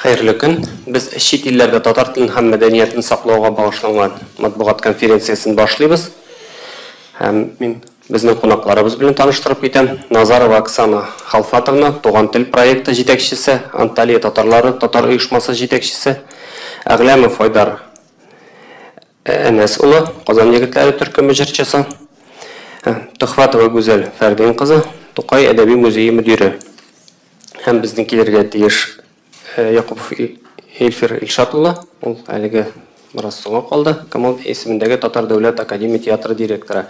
Хайырлы көн. Без чит илләрдә татар телен һәм мәдәниятен саклауга багышланган матбугат конференциясын башлыйбыз. Һәм мин безнең кунакларыбыз белән таныштырып китәм. Назарова Оксана Халфатовна, Туган тел проекты җитәкчесе, Анталия татарлары татар оешмасы җитәкчесе, Әгләмов Айдар Әнәс улы, Казан егетләре төркеме җырчысы, Төхфәтова Гүзәл Фәрдин кызы, Тукай әдәби музее мөдире. Һәм безнең килергә тиеш Якубов Эльфир Илшат улы, ул әлеге бераз соңга калды, Камал исемендәге Татар дәүләт академия театры директоры.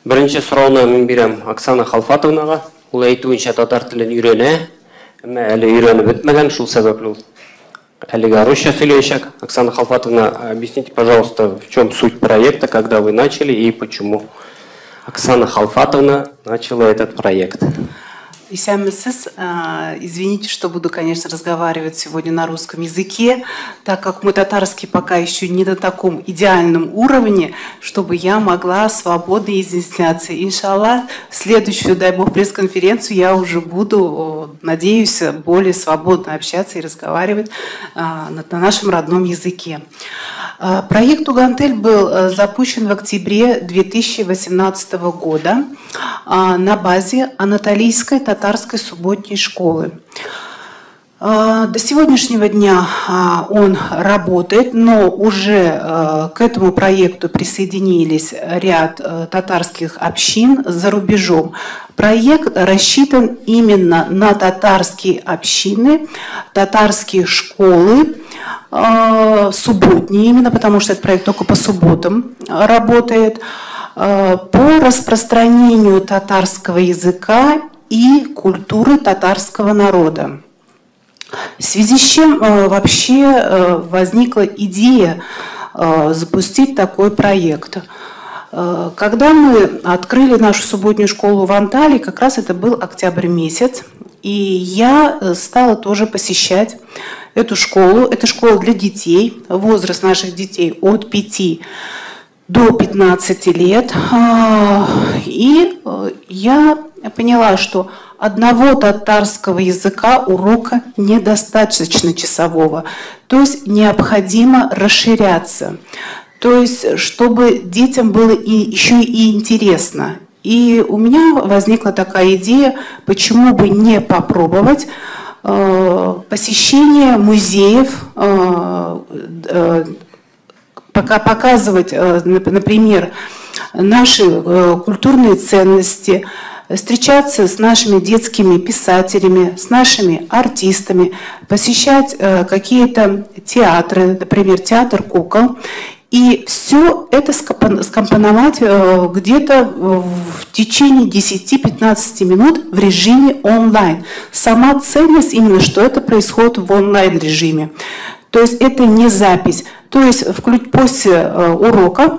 Беренче сорауны мин бирәм Оксана Халфатовнага. Ул әйтүенчә татар телен өйрәнә, әмма әле өйрәнеп бетмәгән, шул сәбәпле ул әлеге русча сөйләячәк. Оксана Халфатовна, объясните, пожалуйста, в чем суть проекта, когда вы начали и почему Оксана Халфатовна начала этот проект. Извините, что буду, конечно, разговаривать сегодня на русском языке, так как мой татарский пока еще не на таком идеальном уровне, чтобы я могла свободно изъясняться. Иншаллах, в следующую, дай бог, пресс-конференцию я уже буду, надеюсь, более свободно общаться и разговаривать на нашем родном языке. Проект «Тугантель» был запущен в октябре 2018 года на базе Анатолийской татарской субботней школы. До сегодняшнего дня он работает, но уже к этому проекту присоединились ряд татарских общин за рубежом. Проект рассчитан именно на татарские общины, татарские школы, субботние именно, потому что этот проект только по субботам работает, по распространению татарского языка и культуры татарского народа. В связи с чем вообще возникла идея запустить такой проект. Когда мы открыли нашу субботнюю школу в Анталии, как раз это был октябрь месяц, и я стала тоже посещать эту школу. Это школа для детей, возраст наших детей от 5 до 15 лет. И я поняла, что одного татарского языка урока недостаточно часового. То есть необходимо расширяться. То есть чтобы детям было еще и интересно. И у меня возникла такая идея, почему бы не попробовать посещение музеев, показывать, например, наши культурные ценности, встречаться с нашими детскими писателями, с нашими артистами, посещать какие-то театры, например, театр кукол, и все это скомпоновать где-то в течение 10-15 минут в режиме онлайн. Сама ценность именно, что это происходит в онлайн-режиме. То есть это не запись. То есть после урока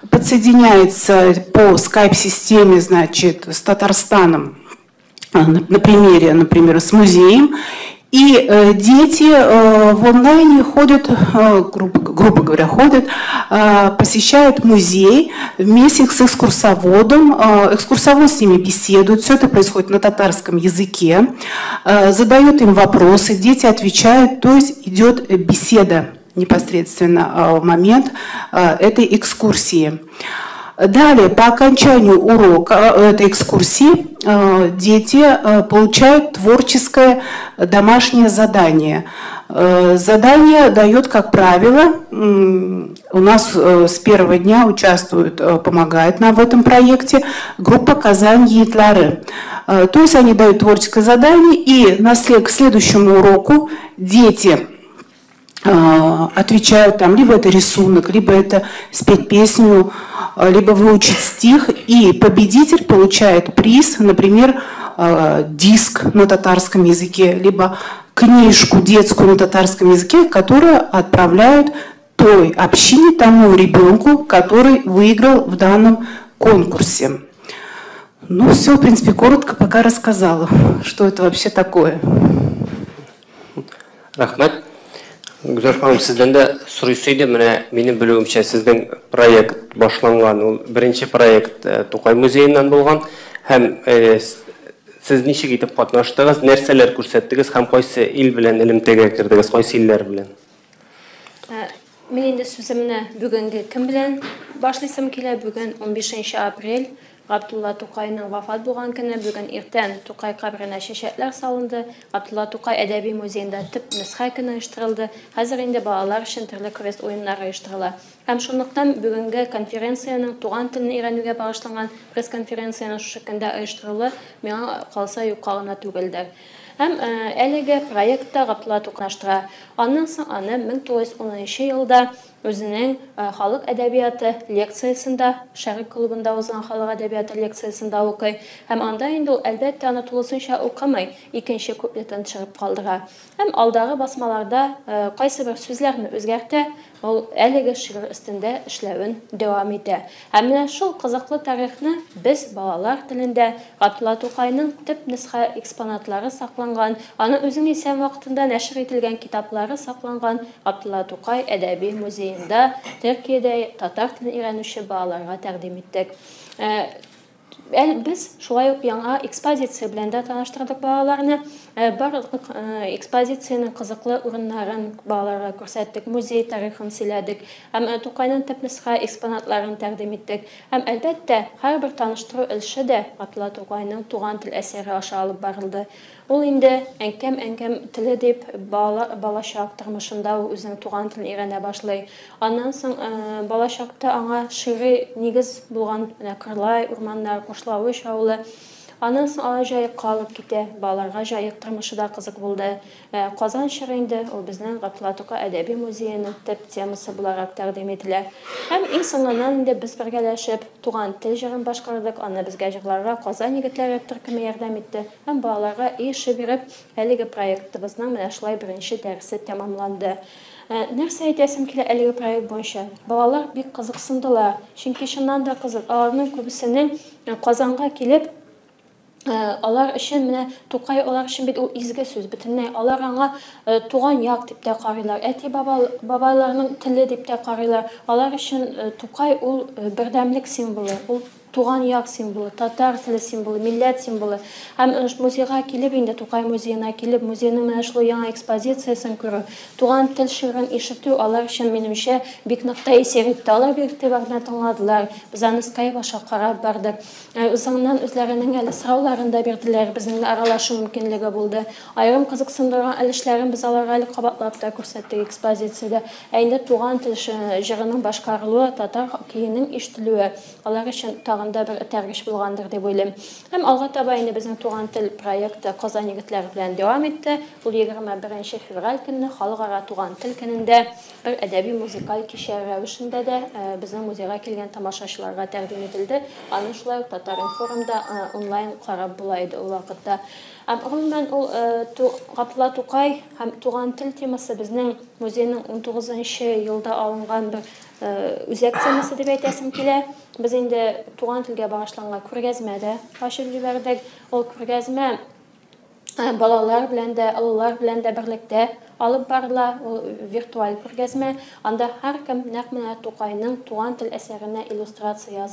подсоединяется по скайп-системе, значит, с Татарстаном, на примере, например, с музеем, и дети в онлайне ходят, грубо говоря, посещают музей вместе с экскурсоводом. Экскурсовод с ними беседует, все это происходит на татарском языке, задают им вопросы, дети отвечают, то есть идет беседа непосредственно в момент этой экскурсии. Далее, по окончанию урока этой экскурсии, дети получают творческое домашнее задание. Задание дает, как правило, у нас с первого дня участвует, помогает нам в этом проекте группа «Казань Етлары». То есть они дают творческое задание, и к следующему уроку дети отвечают там, либо это рисунок, либо это спеть песню, либо выучить стих, и победитель получает приз, например, диск на татарском языке, либо книжку детскую на татарском языке, которую отправляют той общине, тому ребенку, который выиграл в данном конкурсе. Ну, все, в принципе, коротко пока рассказала, что это вообще такое. Рахмат. Гүзәр ханым, сездән дә сұрайсы иде, менә минем белүемчә сезнең проект башланган, ул беренче проект Тукай музееннан булган, һәм сез ничек итеп катнаштыгыз, нәрсәләр күрсәттегез һәм кайсы ил белән элемтәгә кирдегез, кайсы илләр белән? Мен инде сүземне бүгенге кем белән башлыйсым килә, бүген 15 апрель. Габдулла Тукайның вафат булган көне, бүген иртән Тукай кабрына чәчәкләр салынды. Габдулла Тукай әдәби музеенда төп нөсхә көне оештырылды. Хәзер инде балалар өчен төрле квест уеннары оештырыла. Һәм шунлыктан бүгенге конференцияның туган телен өйрәнүгә багышланган пресс-конференцияның шушы көндә оештырылуы миңа калса юкка гына түгелдер. Һәм әлеге проектта Габдулла Тукайнаштыра. Аннан соң аны 1910 елда өзенең халык әдәбияты лекциясында, Шәрик клубында узган халык әдәбияты лекциясында укый. Һәм анда инде ул әлбәттә аны тулысынча укымый, икенче куплетын төшереп калдыра. Һәм алдагы басмаларда кайсы бер сүзләрне үзгәртә, ул әлеге шигырь өстендә эшләвен дәвам итә. Һәм менә шул кызыклы тарихны без балалар телендә Габдулла Тукайның төп нөсхә экспонатлары сакланган, аны үзенең исән вакытында нәшр ителгән китаплары сакланган Габдулла Тукай әдәби музеенда Төркиядә татар телен өйрәнүче балаларга тәкъдим иттек. Biz шулай ук яңа экспозиция белән дә таныштырдык балаларны. Барлык экспозициянең кызыклы урыннарын балаларга күрсәттек, музей тарихын сөйләдек. Һәм Тукайның төп нөсхә экспонатларын тәкъдим иттек. Һәм әлбәттә, һәрбер таныштыру өлеше дә Габдулла Тукайның туган тел әсәре аша алып барылды. Ул инде әнкәм теле дип балачак тормышында үзенең туган телен өйрәнә башлый. Аннан соң балачакта аңа шигъри нигез булган кырлай, урманнар, Кошлавыш авылы. Аннан соң ала җаекка алып китә. Балаларга җаек тормышы да кызык булды. Казан шигъри инде ул безнең Габдулла Тукай әдәби музееның төп темасы буларак тәкъдим ителә. Һәм иң соңыннан инде без бергәләшеп туган тел җырын башкардык. Аны безгә җырларга Казан егетләре төркеме ярдәм итте. Һәм балаларга ише биреп, әлеге проектыбызның менә шулай беренче дәресе тәмамланды. Нәрсә әйтәсем килә әлеге проект буенча? Балалар бик кызыксындылар. Чөнки чыннан да кызык. Аларның күбесенең Казанга килеп алар өчен менә Тукай алар өчен бит ул изге сүз бөтенләй. Алар аңа туган як дип тә карыйлар. Әти бабаларның теле дип тә карыйлар. Алар өчен Тукай ул бердәмлек символы. Ул туган як символы, татар теле символы, милләт символы. Һәм музейга килеп инде Тукай музеена килеп, музейның менә шул яңа экспозициясын күрү, туган тел шигырен ишетү алар өчен минемчә бик нык тәэсир итте. Алар бик игътибар белән тыңладылар. Без аны Skype аша карап бардык. Үзеңнән үзләренең әле сорауларын да бирделәр. Безнең аралашу мөмкинлеге булды. Айрым кызыксындырган эшләрен без аларга әле кабатлап та күрсәттек экспозициядә. Инде туган тел җырының башкарылуы, татар киенең ишетелүе алар өчен да бер тәргиш булгандыр дип уйлыйм. Һәм алга таба инде безнең туган тел проекты Казан егетләре белән дәвам итте. Ул 21 февраль көнне халыкара туган тел көнендә бер әдәби музыкаль кичә рәвешендә дә безнең музейга килгән тамашачыларга тәкъдим ителде. Аны шулай ук Татар информда онлайн карап була иде ул вакытта. Гомумән ул Габдулла Тукай һәм туган тел темасы безнең музейның 19-нчы елда алынган бер үзәк темасы дип әйтәсем килә. Без инде туган телгә багышланган күргәзмәдә ачып җибәрдек. Ул күргәзмә балалар белән дә, алалар белән дә берлектә алып барыла. Ул виртуаль күргәзмә. Анда һәркем нәкъ менә Тукайның туган тел әсәренә иллюстрация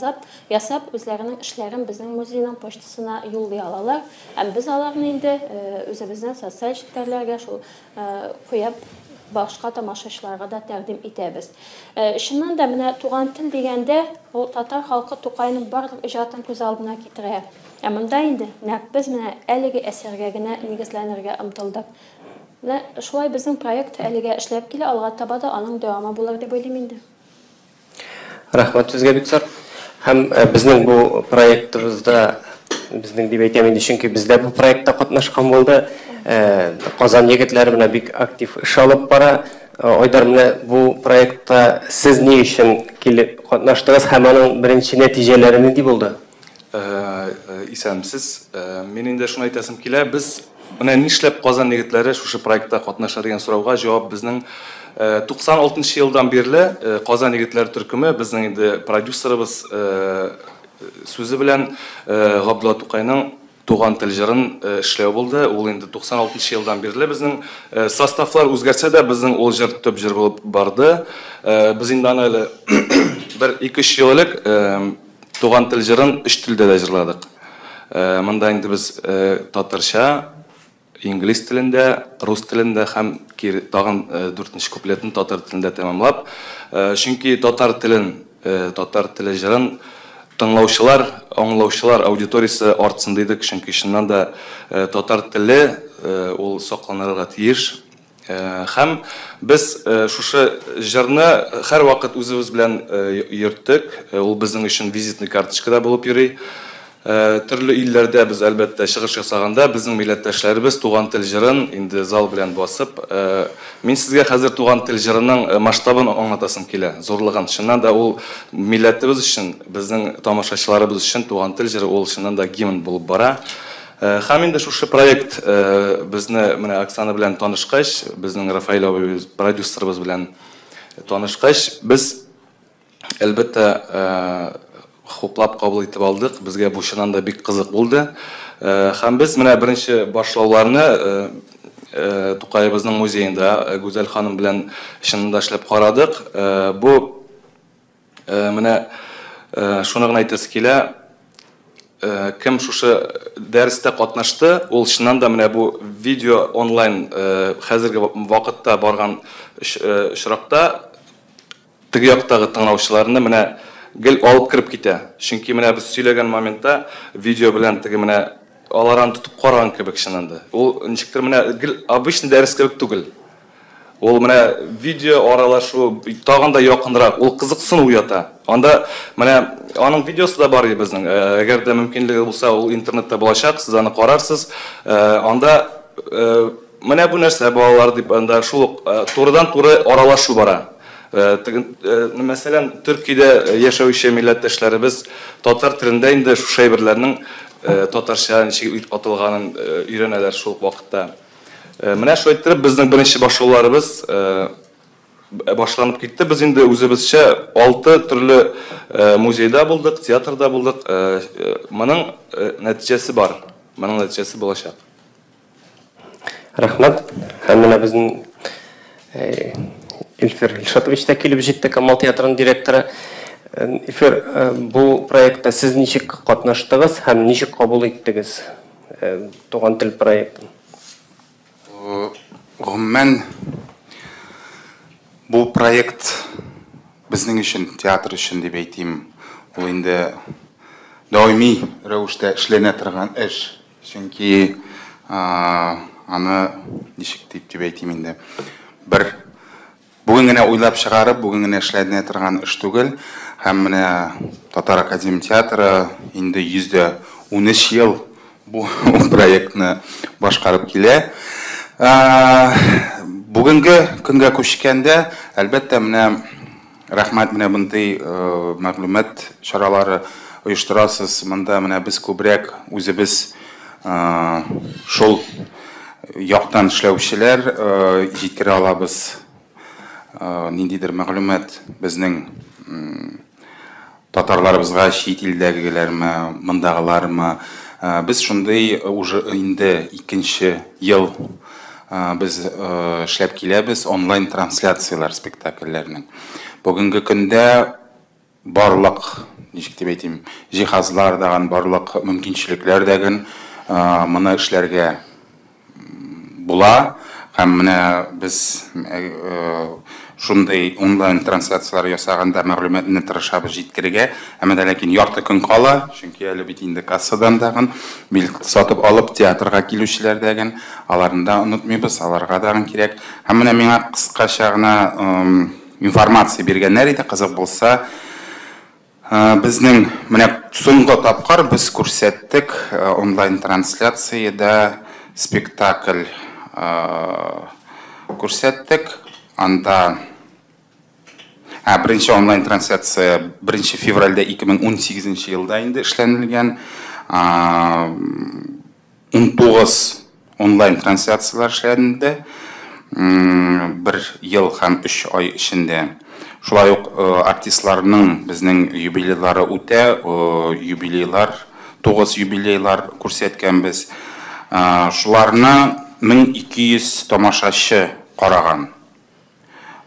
ясап, үзләренең эшләрен безнең музейның почтасына юллый алалар. Һәм без аларны инде үзебезнең социаль челтәрләргә шул куеп башка тамашачыларга да тәкъдим итәбез. Шуннан да менә туган тел дигәндә ул татар халкы Тукайның барлык иҗатын күз алдына китерә. Монда инде нәкъ без менә әлеге әсәргә генә нигезләнергә омтылдык. Менә шулай безнең проект әлегә эшләп килә, алга таба да аның дәвамы булыр дип уйлыйм инде. Рәхмәт сезгә бик зур. Һәм безнең бу проектыбызда безнең дип әйтәм инде, чөнки бездә бу проектта катнашкан булды. Казан егетләре менә бик актив эш алып бара. Айдар, менә бу проектта сез ни өчен килеп катнаштыгыз һәм аның беренче нәтиҗәләре нинди булды? Исәмсез. Мен инде шуны әйтәсем килә, без менә нишләп Казан егетләре шушы проектта катнаша дигән сорауга җавап безнең 96 елдан бирле Казан егетләре төркеме, безнең инде продюсерыбыз сөзі белән Габдулла Тукайның туган тел җырын эшләү булды. Ул инде 96 елдан бирле безнең составлар үзгәрсә дә безнең ул җыр төп җыр булып барды. Без инде аны әле бер 2-3 ел элек туган тел җырын 3 телдә дә җырладык. Монда инде без татарча, инглиз телендә, рус телендә һәм тагын 4нче куплетны татар телендә тәмамлап, чөнки татар теле җырын тыңлаучылар, аңлаучылар аудиториясы артсында иде, чөнки шуннан да татар теле ул сакланырга тиеш. Һәм без шушы җырны һәр вакыт үзебез белән йөрттек. Ул безнең өчен визитный карточкада булып йөри. Төрле илләрдә без әлбәттә чыгыш ясаганда безнең милләттәшләребез туган тел җырын инде зал белән басып, мин сезгә хәзер туган тел җырының масштабын аңлатасым килә. Зурлыгын. Шуннан да ул милләтебез өчен, безнең тамашачыларыбыз өчен туган тел җыры ул шуннан да гимн булып бара. Һәм инде шушы проект безне менә Оксана белән танышкач, безнең Рафаил абый продюсерыбыз белән танышкач, без әлбәттә хуплап кабул итеп алдык. Безгә бу чыннан да бик кызык булды. Һәм без менә беренче башлауларны Тукайыбызның музеенда Гүзәл ханым белән чыннан да эшләп карадык. Бу менә шуны гына әйтәсе килә. Кем шушы дәрестә катнашты, ул чыннан да менә бу видео онлайн хәзерге вакытта барган очракта теге яктагы тыңлаучыларны менә гел алып кирип китә. Чөнки менә без сөйләгән моментта видео белән теге менә аларны тутып караган кебек чыннан да. Ул ничектер менә гел обычный дәрес кебек түгел. Ул менә видео аралашу тагын да якынрак, ул кызыксын уята. Анда менә аның видеосы да бар безнең. Әгәр дә мөмкинлеге булса, ул интернетта булачак, сез аны карарсыз. Анда менә бу нәрсә балалар дип анда шул турыдан-туры аралашу бара. Мәсәлән, Төркиядә яшәүче милләттәшләребез татар телендә инде шушы әйберләрнең татарча ничек атылганын өйрәнәләр шул вакытта. Менә шулай итеп безнең беренче башлауларыбыз башланып китте. Без инде үзебезчә 6 төрле музейда булдык, театрда булдык. Моның нәтиҗәсе бар. Моның нәтиҗәсе булачак. Рәхмәт. Һәм менә безнең Илфир Илшатович та килеп җитте, Камал театрының директоры. Илфир, бу проектта сез ничек катнаштыгыз һәм ничек кабул иттегез туган тел проектын? Гомумән бу проект безнең өчен, театр өчен дип әйтим, ул инде даими рәвештә эшләнә торган эш. Чөнки аны ничек дип әйтим инде. Бер бүген генә уйлап чыгарып, бүген генә эшләнә торган эш түгел. Һәм менә Татар академия театры инде 113 ел бу проектны башкарып килә. Бүгенге көнгә күчкәндә, әлбәттә, менә рәхмәт, менә бундай мәгълүмат чаралары оештырасыз. Монда менә без күбрәк үзебез шул яктан эшләүчеләр җиткерә алабыз. Ниндидер мәгълүмат безнең татарларыбызга, чит илдәгеләрме, мондагылармы, без шундый уже инде 2нче ел biz эшләп киләбез онлайн трансляциялар спектакльләрнең. Бүгенге көндә барлык, ничек дип әйтим, җиһазлар даган, барлык мөмкинчелекләр даган моны эшләргә була. Һәм менә без шундый онлайн трансляциялар ясаганда мәгълүматны тырышабыз җиткерергә. Әмма ләкин ярты көн кала, чөнки әле бит инде кассадан даган билет сатып алып театрга килүчеләр даган, аларны да онытмыйбыз, аларга даган кирәк. Һәм менә миңа кыскача гына информация биргәннәр иде, кызык булса, безнең менә соңгы тапкыр без күрсәттек онлайн трансляциядә спектакль күрсәттек. Анда birinci онлайн трансляция 1 февральдә 2018 елда инде эшләнелгән. 19 онлайн трансляциялар эшләнде. 1 ел һәм 3 ай эчендә. Шулай ук артистларның безнең юбилейлары үтә, юбилейлар, 9 юбилейлар күрсәткәнбез. Шуларны 1200 тамашачы караган.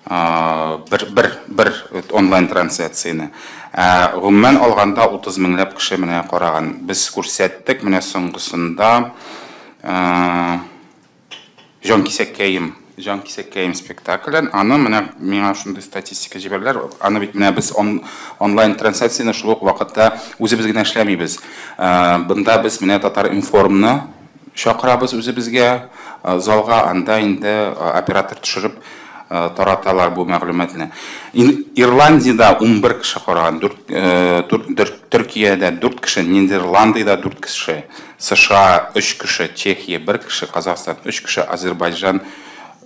Bir онлайн трансляцияны. Гомумән алганда 30 меңләп кеше менә караган. Без күрсәттек менә соңгысында Җан кисәккәем спектаклен. Аны менә миңа шундый статистика җибәрләр. Аны бит менә без онлайн трансляцияны шул ук вакытта үзебез генә эшләмибез. Бында без менә Татар информны чакырабыз үзебезгә залга, анда инде оператор төшереп тараталар бу мәгълүматны. Ирландиядә 11 кеше караган, Төркиядә 4 кеше, Нидерландиядә 4 кеше, США 3 кеше, Чехия 1 кеше, Казахстан 3 кеше, Азербайҗан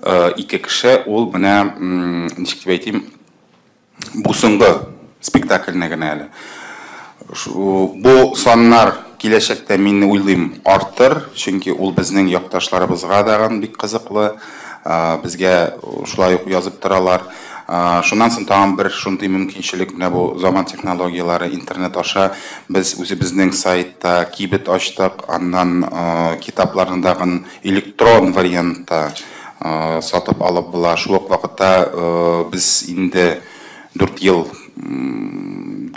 2 кеше. Ул менә ничек дип әйтим, бу соңгы спектакльне генә әле. Бу саннар киләчәктә мин уйлыйм артыр, чөнки ул безнең якташларыбызга да бик кызыклы. Безгә шулай ук язып торалар. Шуннан соң тагын бер шундый мөмкинчелек менә бу заман технологиялары, интернет аша без үзебезнең сайтта кибет ачтык, аннан китапларны дагы электрон вариантта сатып алып була. Шул ук вакытта без инде 4 ел,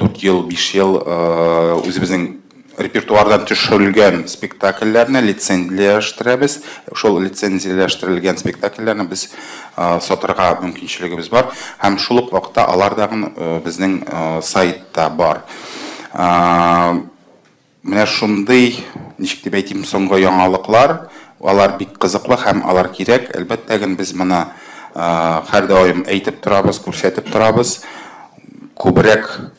5 ел үзебезнең репертуардан төшерелгән спектакльләрне лицензияләштерәбез. Шул лицензияләштерелгән спектакльләрне без сатырга мөмкинчелегебез бар. Һәм шул ук вакытта алар да безнең сайтта бар. Менә шундый, ничек дип әйтим, соңгы яңалыклар, алар бик кызыклы һәм алар кирәк. Әлбәттә, без моны һәр даим әйтеп торабыз, күрсәтеп торабыз. Күбрәк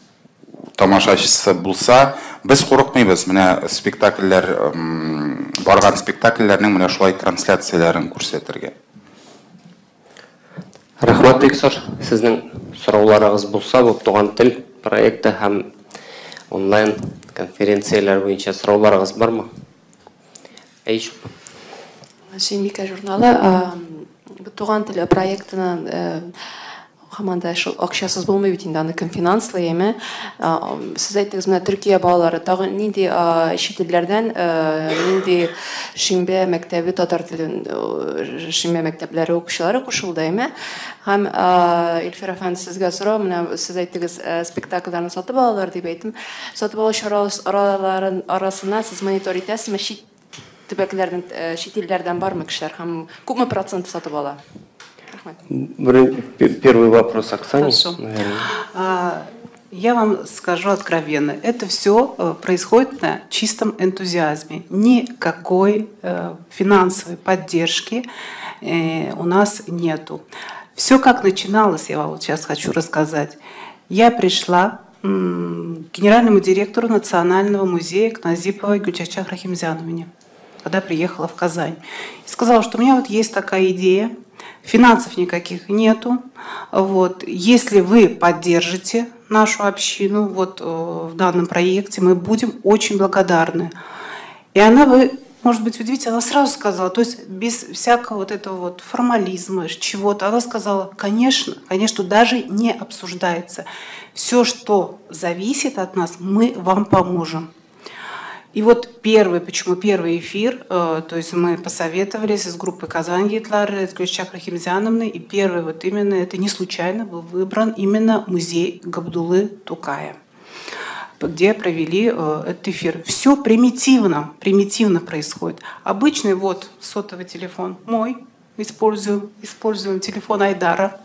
тамашачысы булса, без курыкмыйбыз. Менә спектакльләр, барган спектакльләрнең менә шулай трансляцияләрен күрсәтергә. Рәхмәт, Игсар. Сезнең сорауларыгыз булса, бу туган тел проекты һәм онлайн конференцияләр буенча сорауларыгыз бармы? Әйшүп. Шимика журналы туган тел проектының Хаманда шул акчасыз булмый бит инде, аны кем финанслый эме. Сез әйттегез, менә Төркия балалары тагы нинди чит илләрдән нинди Шимбә мәктәбе татар телен Шимбә мәктәпләре укучылары кушылды эме. Һәм Илфир әфәнде, сезгә сорау, менә сез әйттегез, спектакльләрне сатып алалар дип әйттем. Сатып алучылар арасына сез монитор итәсезме? Чит төбәкләрдән, чит илләрдән бармы кешеләр һәм күпме процент сатып ала? Первый вопрос Оксане. Я вам скажу откровенно, это все происходит на чистом энтузиазме. Никакой финансовой поддержки у нас нету. Все как начиналось, я вам вот сейчас хочу рассказать. Я пришла к генеральному директору Национального музея к Назиповой Гюльчачах Рахимзяновне, когда приехала в Казань. И сказала, что у меня вот есть такая идея. Финансов никаких нету. Вот. Если вы поддержите нашу общину вот, в данном проекте, мы будем очень благодарны. И она, вы, может быть, удивитесь, она сразу сказала, то есть без всякого вот этого вот формализма, чего-то, она сказала, конечно, конечно, даже не обсуждается. Все, что зависит от нас, мы вам поможем. И вот почему первый эфир, то есть мы посоветовались с группой Казань Гитлары, с Гюльчах Рахимзяновной, и первый вот именно, это не случайно был выбран именно музей Габдуллы Тукая, где провели этот эфир. Все примитивно происходит. Обычный вот сотовый телефон мой, используем телефон Айдара.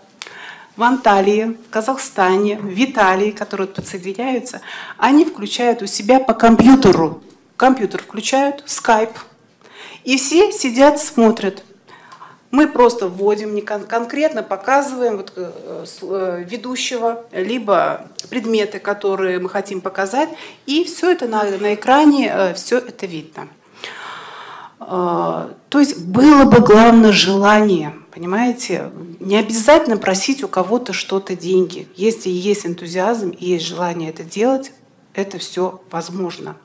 В Анталии, в Казахстане, в Италии, которые подсоединяются, они включают у себя по компьютеру. Компьютер включают, скайп. И все сидят, смотрят. Мы просто вводим, не конкретно показываем вот, ведущего, либо предметы, которые мы хотим показать. И все это на экране, все это видно. То есть было бы главное желание, понимаете? Не обязательно просить у кого-то что-то деньги. Если есть энтузиазм и есть желание это делать, это все возможно.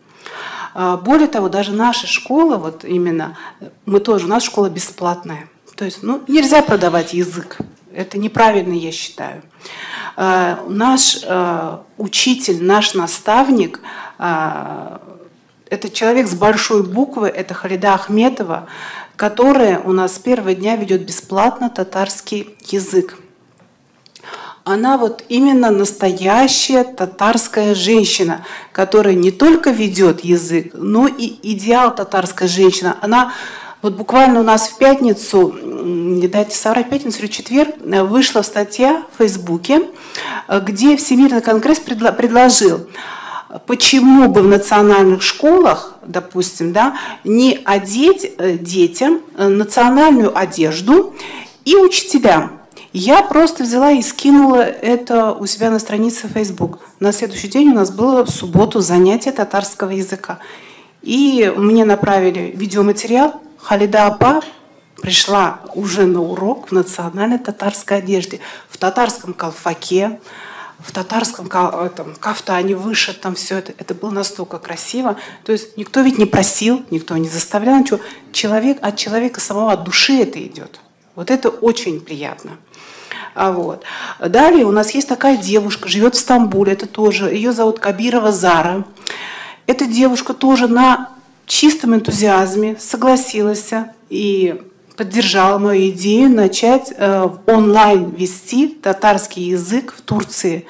Более того, даже наша школа, вот именно, у нас школа бесплатная. То есть нельзя продавать язык. Это неправильно, я считаю. Наш учитель, наш наставник – это человек с большой буквы, это Халида Ахметова, которая у нас с первого дня ведет бесплатно татарский язык. Она вот именно настоящая татарская женщина, которая не только ведет язык, но и идеал татарской женщины. Она вот буквально у нас в пятницу, не дайте соврать, в пятницу или четверг, вышла статья в Фейсбуке, где Всемирный конгресс предложил, почему бы в национальных школах, допустим, да, не одеть детям национальную одежду и учителям. Я просто взяла и скинула это у себя на странице Facebook. На следующий день у нас было в субботу занятие татарского языка. И мне направили видеоматериал. Халида апа пришла уже на урок в национальной татарской одежде, в татарском колфаке, в татарском кафтане вышит, там все это. Это было настолько красиво. То есть никто ведь не просил, никто не заставлял ничего. От человека самого, от души это идет. Вот это очень приятно. Вот. Далее у нас есть такая девушка, живет в Стамбуле, это тоже, ее зовут Кабирова Зара. Эта девушка тоже на чистом энтузиазме согласилась и поддержала мою идею начать онлайн вести татарский язык в Турции.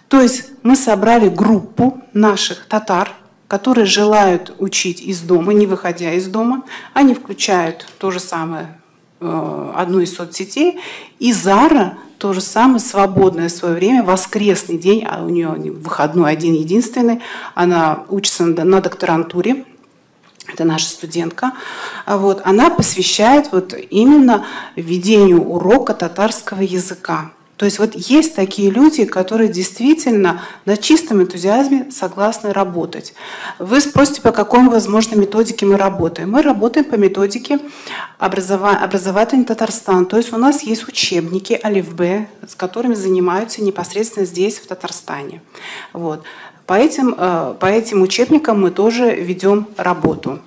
То есть мы собрали группу наших татар, которые желают учить из дома, не выходя из дома. Они включают то же самое, одну из соцсетей, и Зара то же самое, свободное свое время, воскресный день, а у нее выходной один единственный, она учится на докторантуре, это наша студентка, вот, она посвящает вот именно ведению урока татарского языка. То есть вот есть такие люди, которые действительно на чистом энтузиазме согласны работать. Вы спросите, по какой возможной методике мы работаем. Мы работаем по методике образовательный Татарстан. То есть у нас есть учебники Алиф-Б, с которыми занимаются непосредственно здесь, в Татарстане. Вот. По этим учебникам мы тоже ведем работу.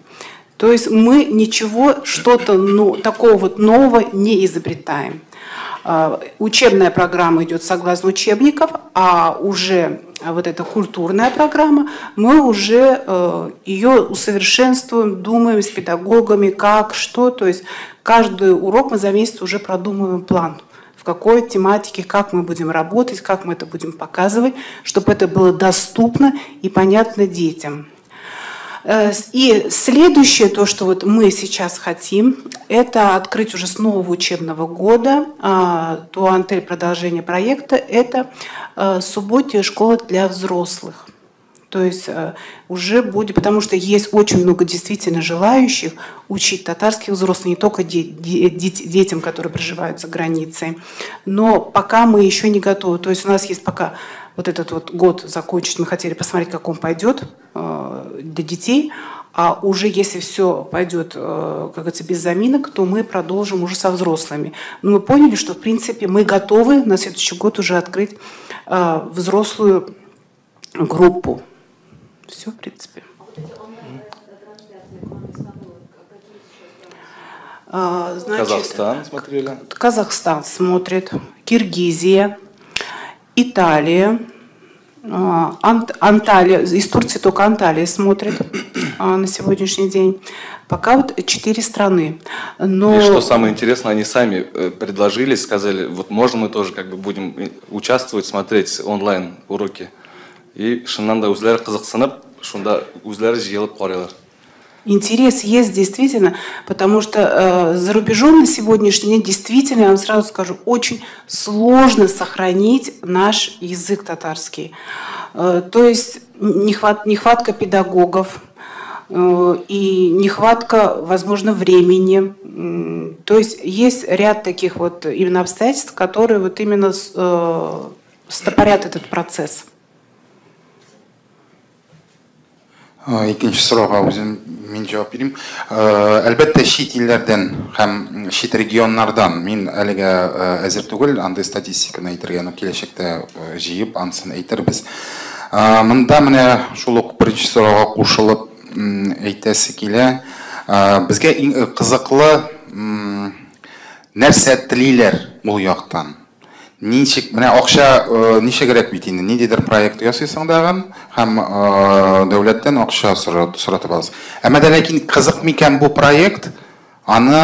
То есть мы ничего, что-то такого вот нового не изобретаем. Учебная программа идет согласно учебников, а уже вот эта культурная программа, мы уже ее усовершенствуем, думаем с педагогами, как, что. То есть каждый урок мы за месяц уже продумываем план, в какой тематике, как мы будем работать, как мы это будем показывать, чтобы это было доступно и понятно детям. И следующее, то, что вот мы сейчас хотим, это открыть уже с нового учебного года Туантель, продолжение проекта, это субботняя школа для взрослых. То есть уже будет, потому что есть очень много действительно желающих учить татарских взрослых, не только детям, которые проживают за границей, но пока мы еще не готовы. То есть у нас есть пока вот этот вот год закончить, мы хотели посмотреть, как он пойдет для детей, а уже если все пойдет, как говорится, без заминок, то мы продолжим уже со взрослыми. Но мы поняли, что в принципе мы готовы на следующий год уже открыть взрослую группу. Все, в принципе. Значит, Казахстан смотрели? Казахстан смотрит, Киргизия, Италия, Анталия, из Турции только Анталия смотрит на сегодняшний день. Пока вот 4 страны. Но... И что самое интересное, они сами предложили, сказали, вот можно мы тоже как бы будем участвовать, смотреть онлайн уроки. И шыннан да өзлері қызықсынып, шунда өзлері жиылып қарайлар. Интерес есть действительно, потому что за рубежом на сегодняшний день действительно, я вам сразу скажу, очень сложно сохранить наш язык татарский. То есть нехватка педагогов и нехватка, возможно, времени. То есть есть ряд таких вот именно обстоятельств, которые вот именно стопорят этот процесс. Екінші сұрауға мен жауап берейін. Әлбәттә шет елдерден һәм шет регионнардан мен әлегә әзер түгел, андай статистиканы әйтергә, но киләчәктә җыеп ансын әйтербез. Монда менә шул ук беренче сорауга кушылып әйтәсе килә. Безгә иң кызыклы нәрсә телиләр ул яктан. Ничек, менә акча ничә кирәк бит инде, ниндидер проект ясыйсың дагын, һәм дәүләттән акча соратып аласың. Әмма дә ләкин кызык микән бу проект, аны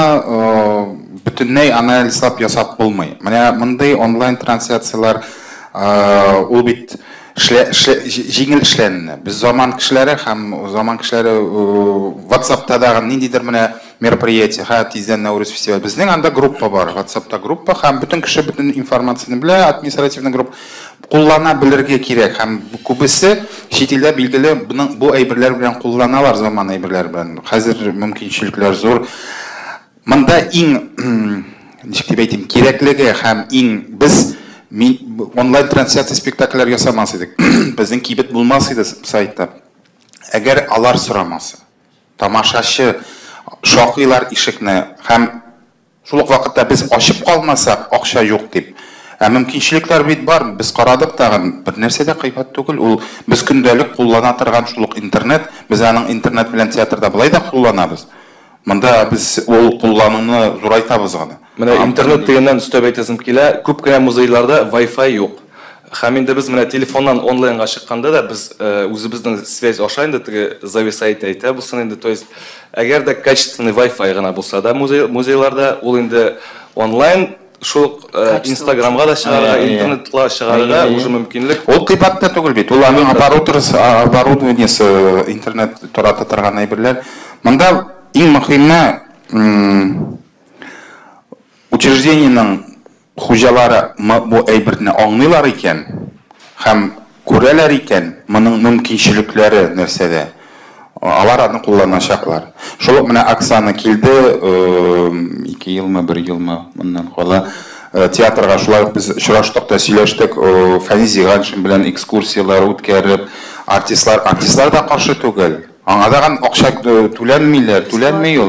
бөтенләй анализлап ясап булмый. Менә мондай онлайн трансляциялар ул бит җиңел эшләнне. Без заман кешеләре һәм заман кешеләре WhatsApp-та дагы ниндидер менә мероприятие, тиздән Наурыз фестиваль. Безнең анда группа бар, WhatsApp-та группа, һәм бөтен кеше бөтен информацияны белә, административный группа куллана белергә кирәк. Һәм күбесе чит илдә билгеле бу әйберләр белән кулланалар, заман әйберләр белән. Хәзер мөмкинчелекләр зур. Монда иң ничек дип әйтим, кирәклеге һәм иң без онлайн трансляция спектакльләр ясамас идек. Безнең кибет булмас иде сайтта. Әгәр алар сорамаса, тамашачы шакыйлар ишекне һәм шул ук вакытта без ачып калмасак, акча юк дип. Мөмкинчелекләр бит бар. Без карадык тагын, бер нәрсә дә кыйбат түгел. Ул без көндәлек куллана торган шул ук интернет, без аның интернет белән театрда булай да кулланабыз. Монда без ул куллануны зурайтабыз гына. Менә интернет дигәннән өстәп әйтәсем килә, күп кенә музейларда Wi-Fi юк. Һәм инде без менә телефоннан онлайнга чыкканда да без үзебезнең связь аша инде теге зависайт әйтә булсын инде, то есть әгәр дә качественный Wi-Fi гына булса да музейларда ул инде онлайн шул Инстаграмга да чыгарга, интернетка чыгарга уже мөмкинлек. Ул кыйбатта түгел бит. Ул аның оборудованиесе интернет тарата торган әйберләр. Монда иң мөһиме учреждениенең хуҗалары бу әйберне аңлыйлар икән һәм күрәләр икән, моның мөмкинчелекләре нәрсәдә. Алар аны кулланачаклар. Шул менә Оксана килде, 2 елмы, 1 елмы моннан кала театрга шулай без очраштык та сөйләштек, Фәниз Иганшин белән экскурсиялар үткәреп, артистлар да каршы түгел. Аңа дагы акча түләнмиләр, ул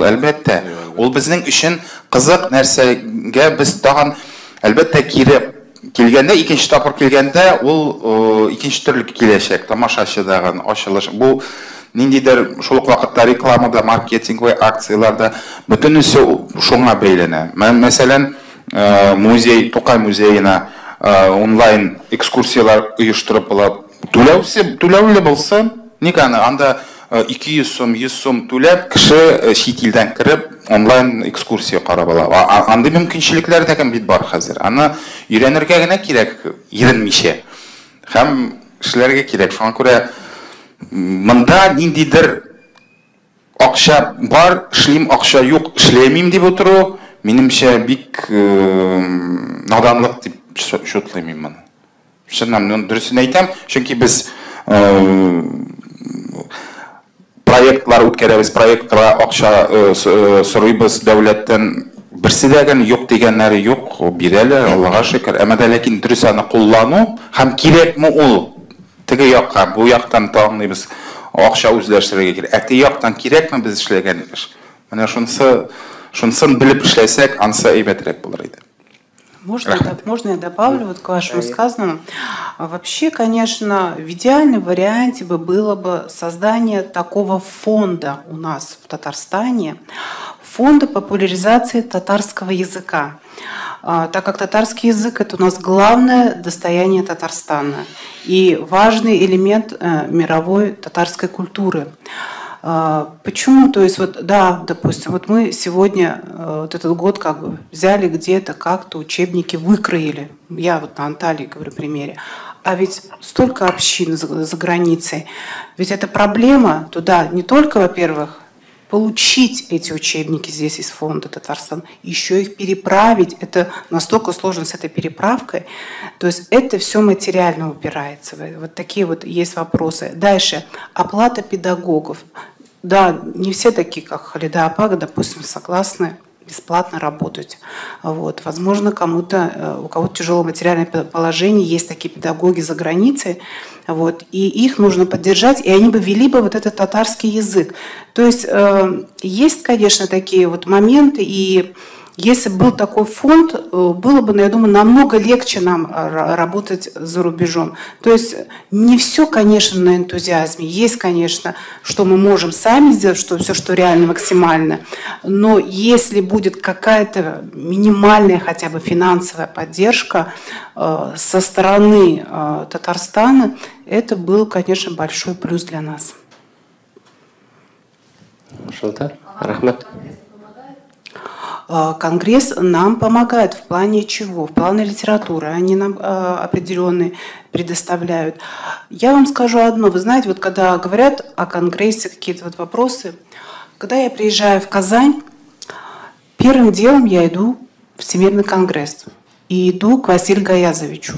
әлбәттә. Ул безнең өчен кызык нәрсәгә без тагын әлбәттә килгәндә, икенче тапкыр килгәндә ул икенче төрле киләчәк, тамашачы дагы ачылыш. Бу ниндидер шул ук вакытта рекламада, маркетинговый акцияларда бөтенесе шуңа бәйләнә. Мәсәлән, музей, Тукай музеена онлайн экскурсиялар оештырып була. Түләүле булса, ник анда 200 сум, 100 сум түләп, кеше чит илдән кирип онлайн экскурсия карап ала. Андый мөмкинчелекләр дә бит бар хәзер. Аны өйрәнергә генә кирәк, иренмичә. Һәм кешеләргә кирәк. Шуңа күрә монда ниндидер акча бар, эшлим, акча юк, эшләмим дип утыру, минемчә бик наданлык дип шутлыйм моны. Шуннан дөресен әйтәм, чөнки без проектлар үткәрәбез, проектка акча сорыйбыз дәүләттән. Берсе дә юк дигәннәре юк, бирәләр, Аллага шөкер. Әмма дә ләкин дөрес аны куллану һәм кирәкме ул? Теге якка, бу яктан таңлыйбыз, акча үзләштерергә кирәк. Теге яктан кирәкме без эшләгән эш? Менә шунысын белеп эшләсәк, ансы әйбәтрәк булыр иде. Можно я добавлю вот к вашему сказанному? Вообще, конечно, в идеальном варианте было бы создание такого фонда у нас в Татарстане, фонда популяризации татарского языка. Так как татарский язык – это у нас главное достояние Татарстана и важный элемент мировой татарской культуры. Почему? То есть, вот, да, допустим, вот мы сегодня вот этот год как бы взяли где-то, как-то учебники выкроили. Я вот на Анталии говорю примере. А ведь столько общин за границей. Ведь это проблема туда не только, во-первых, получить эти учебники здесь из фонда Татарстан, еще их переправить. Это настолько сложно с этой переправкой. То есть это все материально упирается. Вот такие вот есть вопросы. Дальше. Оплата педагогов. Да, не все такие, как Халида Апага, допустим, согласны бесплатно работать. Вот. Возможно, у кого-то тяжелое материальное положение, есть такие педагоги за границей, вот, и их нужно поддержать, и они бы вели бы вот этот татарский язык. То есть есть, конечно, такие вот моменты, и Если был такой фонд, было бы, я думаю, намного легче нам работать за рубежом. То есть не все, конечно, на энтузиазме. Есть, конечно, что мы можем сами сделать, что все, что реально максимально. Но если будет какая-то минимальная хотя бы финансовая поддержка со стороны Татарстана, это был, конечно, большой плюс для нас. Рахмат. Конгресс нам помогает в плане чего? В плане литературы. Они нам определенные предоставляют. Я вам скажу одно. Вы знаете, вот когда говорят о Конгрессе какие-то вот вопросы, когда я приезжаю в Казань, первым делом я иду в Всемирный конгресс и иду к Василию Гаязовичу.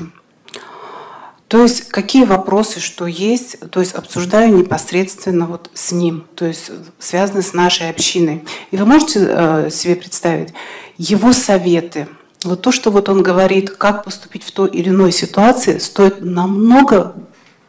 То есть какие вопросы, что есть, то есть обсуждаю непосредственно вот с ним, то есть связаны с нашей общиной. И вы можете себе представить его советы, вот то, что вот он говорит, как поступить в той или иной ситуации, стоит намного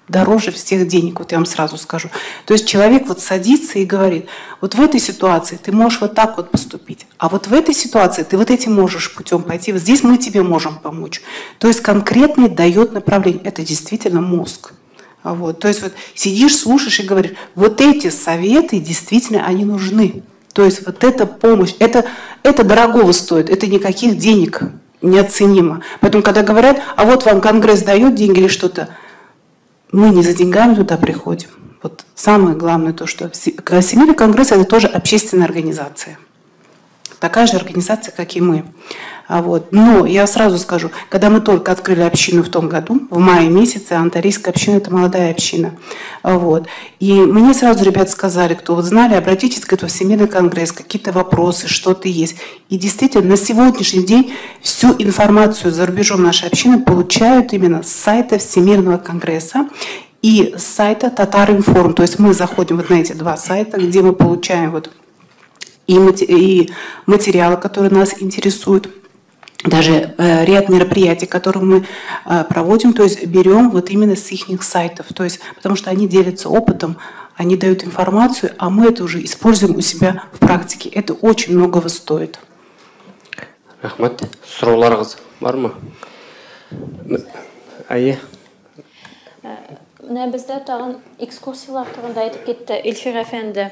дороже всех денег, вот я вам сразу скажу. То есть человек вот садится и говорит, вот в этой ситуации ты можешь вот так вот поступить, а вот в этой ситуации ты вот этим можешь путем пойти, вот здесь мы тебе можем помочь. То есть конкретный дает направление. Это действительно мозг. Вот. То есть вот сидишь, слушаешь и говоришь, вот эти советы действительно они нужны. То есть вот эта помощь, это дорогого стоит, это никаких денег неоценимо. Поэтому когда говорят, а вот вам Конгресс дает деньги или что-то, мы не за деньгами туда приходим. Вот самое главное то, что Всемирный конгресс – это тоже общественная организация. Такая же организация, как и мы. Вот. Но я сразу скажу, когда мы только открыли общину в том году, в мае месяце, Антарийская община – это молодая община. Вот. И мне сразу ребята сказали, кто вот знали, обратитесь к этому Всемирный конгресс, какие-то вопросы, что-то есть. И действительно, на сегодняшний день всю информацию за рубежом нашей общины получают именно с сайта Всемирного конгресса и с сайта Татар-Информ. То есть мы заходим вот на эти два сайта, где мы получаем вот и материалы, которые нас интересуют, даже ряд мероприятий, которые мы проводим, то есть берем вот именно с их сайтов, то есть, потому что они делятся опытом, они дают информацию, а мы это уже используем у себя в практике. Это очень многого стоит. Рахмат. Сұрауларыңыз бар ма? Айе. Менә бездә тагын экскурсиялар турында әйтеп китте Илфир әфәнде.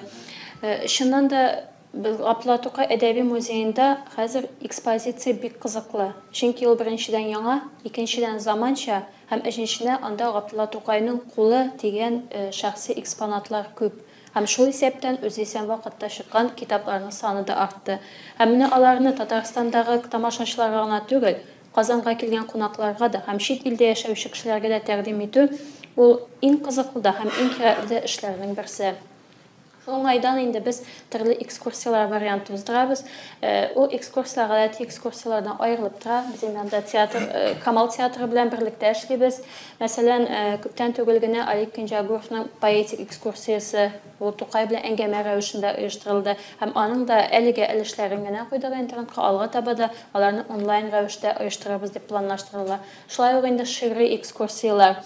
Шуннан да Габдулла Тукай әдәби музейында хәзер экспозиция бик кызыклы. Чөнки ул беренчедән яңа, икенчедән заманча һәм өченчедән анда Габдулла Тукайның кулы тигән шәхси экспонатлар күп. Һәм шул исәптән үз исән вакытта чыккан китапларның саны да артты. Һәм менә аларны Татарстандагы тамашачыларга гына түгел, Казанга килгән кунакларга да һәм чит илдә яшәүче кешеләргә дә тәкъдим итү ул иң кызыклы да һәм иң кирәкле эшләрнең берсе. Оңайдан инде без төрле экскурсиялар варианты уздырабыз. Ул экскурсиялар гадәти экскурсиялардан аерылып тора. Без инде театр, Камал театры белән берлектә эшлибез. Мәсәлән, күптән түгел генә Алик Кенҗагуровның поэтик экскурсиясе ул Тукай белән әңгәмә рәвешендә оештырылды. Һәм аның да әлегә эшләрен генә куйдык интернетка, алга таба да аларны онлайн рәвештә оештырабыз дип планлаштырыла. Шулай ук инде шигъри экскурсиялар,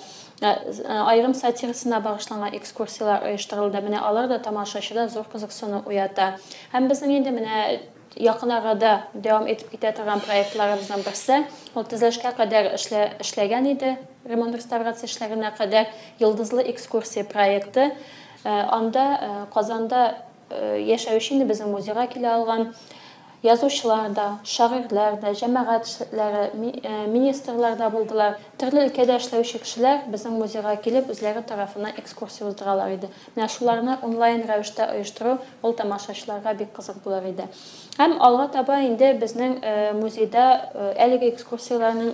айрым сатирасына багышланган экскурсиялар оештырылды. Менә алар да тамашачыда зур кызыксыну уята. Һәм безнең инде менә якын арада дәвам итеп китә торган проектларыбызның берсе, ул төзелешкә кадәр эшләгән иде, ремонт реставрация эшләренә кадәр йолдызлы экскурсия проекты. Анда Казанда яшәүче инде безнең музейга килә алган язучылар да, шагыйрьләр да, җәмәгать эшлекләре, министрлар да булдылар. Төрле өлкәдә эшләүче кешеләр безнең музейга килеп үзләре тарафыннан экскурсия уздыралар иде. Менә шуларны онлайн рәвештә оештыру ул тамашачыларга бик кызык булыр иде. Һәм алга таба инде безнең музейда әлеге экскурсияларның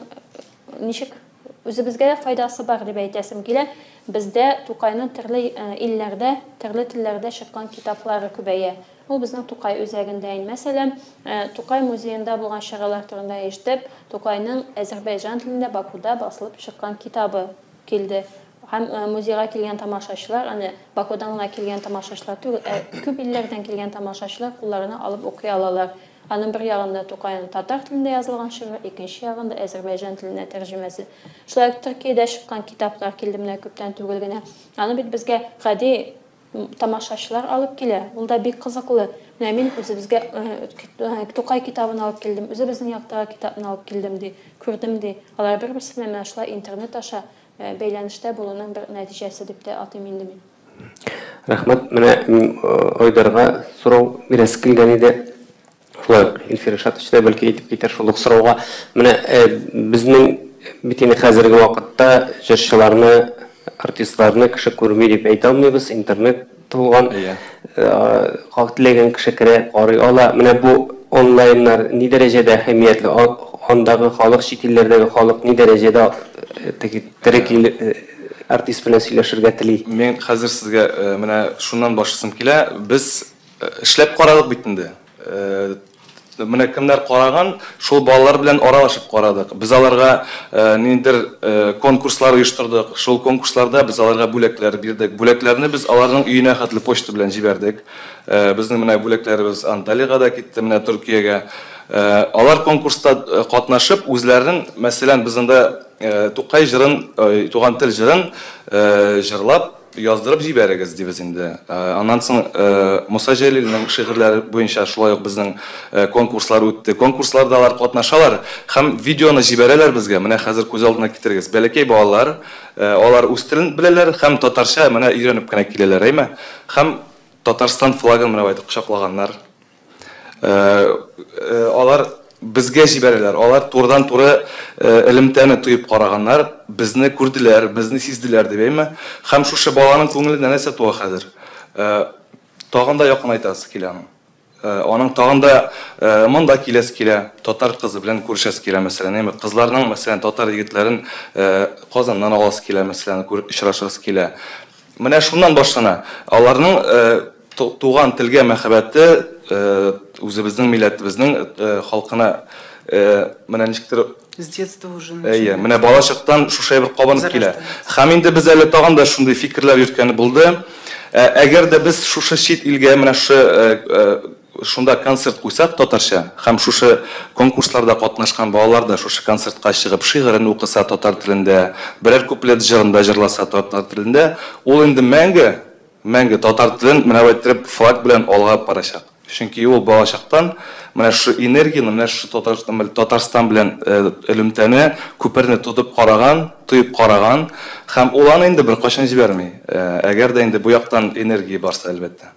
ничек үзебезгә файдасы бар дип әйтәсем килә. Бездә Тукайның төрле илләрдә, төрле телләрдә чыккан китаплары күбәя. Ул безнең Тукай үзәгендә инде. Мәсәлән, Тукай музейында булган чаралар турында ишетеп, Тукайның Азәрбайҗан телендә Бакуда басылып чыккан китабы килде. Һәм музейга килгән тамашачылар, аны Бакудан гына килгән тамашачылар түгел, күп илләрдән килгән тамашачылар кулларына алып укый алалар. Аның бер ягында Тукайның татар телендә язылган шигырь, икенче ягында Азәрбайҗан теленә тәрҗемәсе. Шулай ук Төркиядә чыккан китаплар килде менә күптән түгел генә. Аны бит безгә гади тамашачылар алып килә. Ул да бик кызыклы. Менә мин үзебезгә Тукай китабын алып килдем, үзебезнең яктагы китапны алып килдем ди, күрдем ди. Алар бер-берсе белән шулай интернет аша бәйләнештә булуның бер нәтиҗәсе дип тә атыйм инде мин. Рәхмәт. Менә Айдарга сорау бирәс килгән иде. Шулай Илфир Шатович та бәлки әйтеп китәр шул сорауга. Менә безнең бит инде хәзерге вакытта җырчыларны, артистларны кеше күрми дип әйтә алмыйбыз. Интернет тулган. Как теләгән кеше керә, карый ала. Менә бу онлайннар ни дәрәҗәдә әһәмиятле? Андагы халык, чит илләрдәге халык ни дәрәҗәдә терек артист белән сөйләшергә тели? Мен хәзер сезгә менә шуннан башласым килә. Без эшләп карадык бит инде. Менә кемнәр караган, шул балалар белән аралашып карадык. Без аларга ниндидер конкурслар оештырдык. Шул конкурсларда без аларга бүләкләр бирдек. Бүләкләрне без аларның өенә хәтле почта белән җибәрдек. Безнең менә бүләкләребез Анталиягә да китте, менә Төркиягә. Алар конкурста катнашып, үзләренең, мәсәлән, без анда Тукай җырын, туган тел җырын җырлап яздырып җибәрегез дибез инде. Аннан соң Муса Җәлилнең шигырьләре буенча шулай ук безнең конкурслар үтте. Конкурсларда алар катнашалар һәм видеоны җибәрәләр безгә. Менә хәзер күз алдына китерегез. Бәләкәй балалар, алар үз телен беләләр һәм татарча менә өйрәнеп кенә киләләр, әйме? Һәм Татарстан флагын менә әйтеп кочаклаганнар. Алар безгә җибәрәләр. Алар турыдан-туры элемтәне туеп караганнар, безне күрделәр, безне сиздиләр дип әйме? Һәм шушы баланың күңелендә нәрсә туа хәзер? Тагын да якын айтасы килә аның. Аның тагын да монда киләсе килә, татар кызы белән күрешәсе килә, мәсәлән, әйме? Кызларның, мәсәлән, татар егетләрен Казаннан аласы килә, мәсәлән, очрашасы килә. Менә шуннан башлана. Аларның туган телгә мәхәббәте, үзебезнең милләтебезнең халкына менә ничектер С детства уже начинается. Менә балачактан шушы бер кабынып килә. Һәм инде без әле тагын да шундый фикерләр йөрткәне булды. Әгәр дә без шушы чит илгә менә шунда концерт куйсак татарча, һәм шушы конкурсларда катнашкан балалар да шушы концертка чыгып шигырен укыса татар телендә, берәр куплет җырында җырласа татар телендә, ул инде мәңге татар телен менә әйтеп флаг белән алга барачак. Чөнки ул балачактан менә шу энергияны, менә шу Татарстан белән элемтәне, күперне тутып караган, туеп караган һәм ул аны инде бер кашан җибәрми. Әгәр дә инде бу яктан энергия барса, әлбәттә.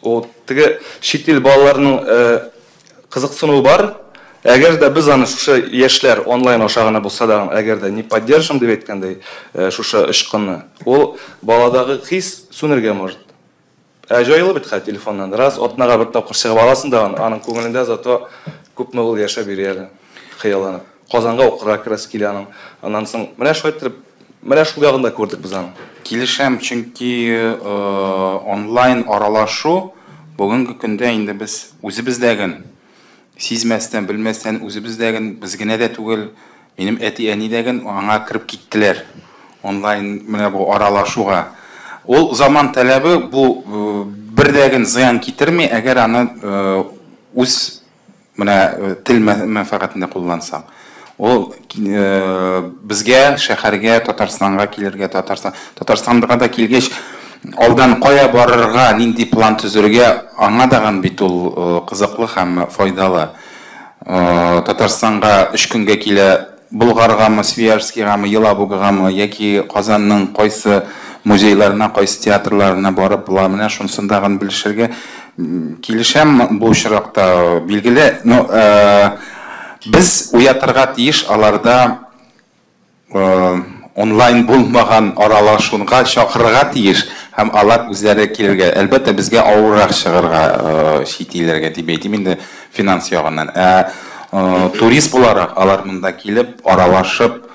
Ул теге чит ил балаларының кызыксынуы бар. Әгәр дә без аны шушы яшьләр онлайн аша гына булса да, әгәр дә не поддержим дип әйткәндәй, шушы ышкынны, ул баладагы хис сүнергә может. Җайлы бит хәт телефоннан. Раз атнага бер тапкыр чыгып аласың да, аның күңелендә зато күпме ул яшәп йөри әле, хыялланып. Казанга укырга керәсе килә аның. Аннан соң менә шулай итеп, менә шул ягында күрдек без аны. Килешәм, чөнки онлайн аралашу бүгенге көндә инде без үзебездәген сизмәстән, белмәстән үзебездәген, без генә дә түгел, минем әти-әнидәген аңа кирип киттеләр. Онлайн менә бу аралашуга. Ул заман талабы бу бердәген зыян китерми, әгәр аны үз менә тел мәнфәгатендә куллансак. Ул безгә, шәһәргә, Татарстанга килергә, Татарстанга да килгәч, алдан кая барырга, нинди план төзергә, аңа даган бит ул кызыклы һәм файдалы. Татарстанга 3 көнгә килә, Булгаргамы, Свияжскийгамы, Елабугагамы, яки Казанның кайсы музейларына, кайсы театрларына барып, була менә шунсындагын белешергә килешәм бу очракта билгеле. Без уятырга тиеш аларда онлайн булмаган аралашуга чакырырга тиеш һәм алар үзләре килергә. Әлбәттә безгә авыррак чыгарга чит илләргә дип әйтим инде финанс ягыннан. Турист буларак алар монда килеп аралашып,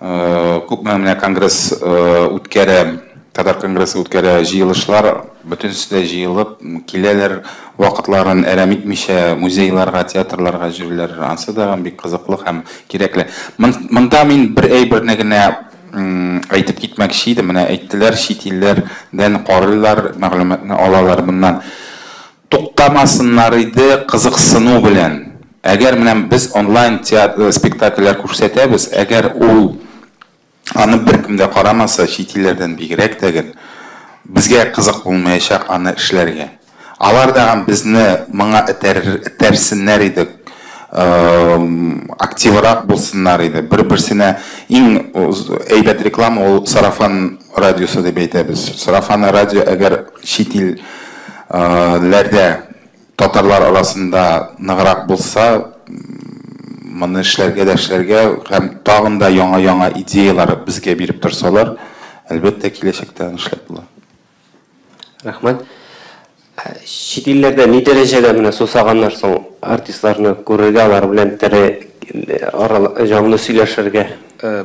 күпме менә конгресс үткәрә, Татар конгрессы үткәрә, җыелышлар бөтенсендә җыелып киләләр, вакытларын әрәм итмичә музейларга, театрларга җирләр, ансы да бик кызыклы һәм кирәкле. Монда мин бер әйберне генә әйтеп китмәкче идем. Менә әйттеләр, чит илләрдән карыйлар, мәгълүматны алалар моннан. Туктамасыннар иде кызыксыну белән. Әгәр менә без онлайн театр спектакльләр күрсәтәбез, әгәр ул аны бер кем дә карамаса, чит илләрдән бигрәк тәген, бізге қызық болмайшақ аны ішлерге. Алар даған бізні мыңа ітерсінлер еді, активырақ болсынлар еді. Бір-бірсіне ең әйбәт реклама ол сарафан радиосы деп айтабыз. Сарафан радио әгер шетелдерде татарлар арасында нығырақ болса, мұны эшләргә һәм тагында яңа идеялар бізге беріп тұрсалар, әлбәттә киләчәктә эшләп була. Рахмат. Чит илләрдә ни дәрәҗәдә менә сусаганнар соң артистларны күрергә, алар белән җанлы сөйләшергә?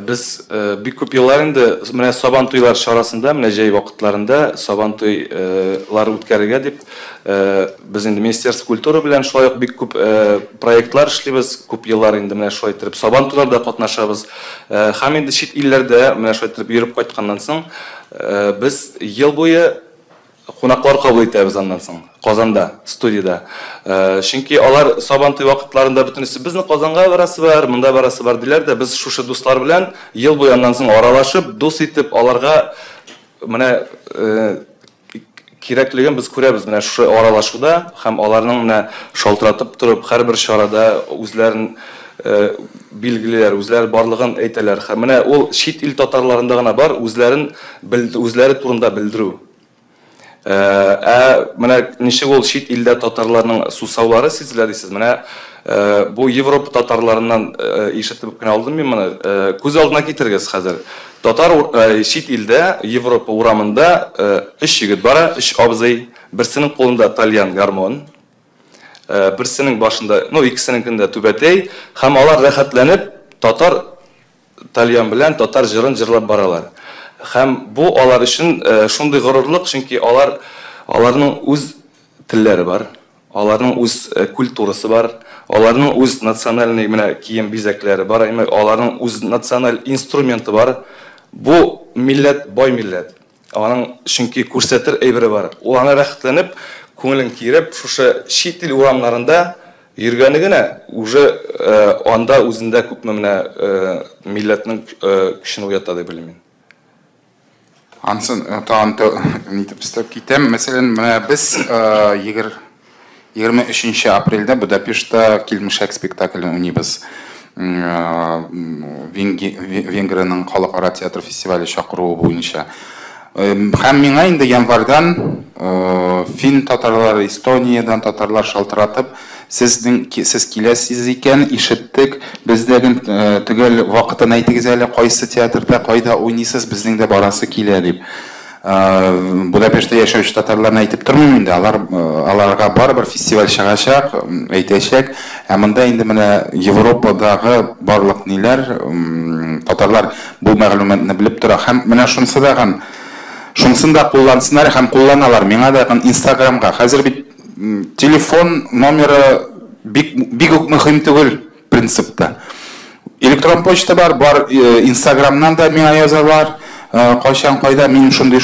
Biz бик күп еллар инде менә Сабантуйлар чарасында, менә җәй вакытларында Сабантуйлар үткәрергә дип без инде Министерство культуры белән шулай ук бик күп проектлар эшлибез, күп еллар инде менә шулай итеп Сабантуйларда катнашабыз. Һәм инде чит илләрдә менә шулай итеп йөреп кайтканнан соң без ел буе кунаклар кабул итәбез аннан соң Казанда, студияда. Чөнки алар Сабантуй вакытларында бөтенесе безнең Казанга барасы бар, монда барасы бар диләр дә, без шушы дуслар белән ел буе аннан соң аралашып, дус итеп аларга менә кирәклеген без күрәбез менә шушы аралашуда, һәм аларның менә шалтыратып торып һәрбер чарада үзләрен билгеләр, үзләр барлыгын әйтәләр. Менә ул чит ил татарларында гына бар, үзләре турында белдерү. Менә ничек ул чит илдә татарларның сусаулары сизелә дисез. Менә бу Европа татарларыннан ишетеп кенә алдым мин моны. Күз алдына китергез хәзер. Татар чит илдә, Европа урамында 3 егет бара, 3 абзый, берсенең кулында тальян гармон, берсенең башында, икесенең түбәтәй, һәм алар рәхәтләнеп татар тальян белән татар җырын җырлап баралар. Һәм бу алар өчен шундый горурлык, чөнки аларның үз телләре бар, аларның үз культурасы бар, аларның үз национальный менә кием бизәкләре бар, аларның үз националь инструменты бар. Бу милләт бай милләт. Аның чөнки күрсәтер әйбере бар. Ул аны рәхәтләнеп, күңелен киреп, шушы чит ил урамнарында йөргәне генә уже анда үзендә күпме менә милләтнең көчен уята дип белмим. Ансын нитеп степ китәм. Мәсәлән, без 23 апрельдә Будапештта Килмешәк спектаклен уйныйбыз. Венгриянең халыкара театр фестивале чакыруы буенча. Һәм миңа инде январдан фин татарлары, Эстониядан татарлар шалтыратып, сез киләсез икән, ишеттек, бездәген төгәл вакытын әйтегез әле, кайсы театрда, кайда уйныйсыз, безнең дә барасы килә дип. Будапештта яшәүче татарларны әйтеп тормыйм инде, аларга барыбер фестиваль чыгачак, әйтәчәк. Ә монда инде менә Европадагы барлык ниләр, татарлар бу мәгълүматны белеп тора. Һәм менә шунсын да куллансыннар, һәм кулланалар. Миңа да Инстаграмга хәзер бит телефон номеры бик мөһим түгел принципта. Электрон почта бар, Инстаграмнан да миңа язалар. Кайчан кайда мин шундый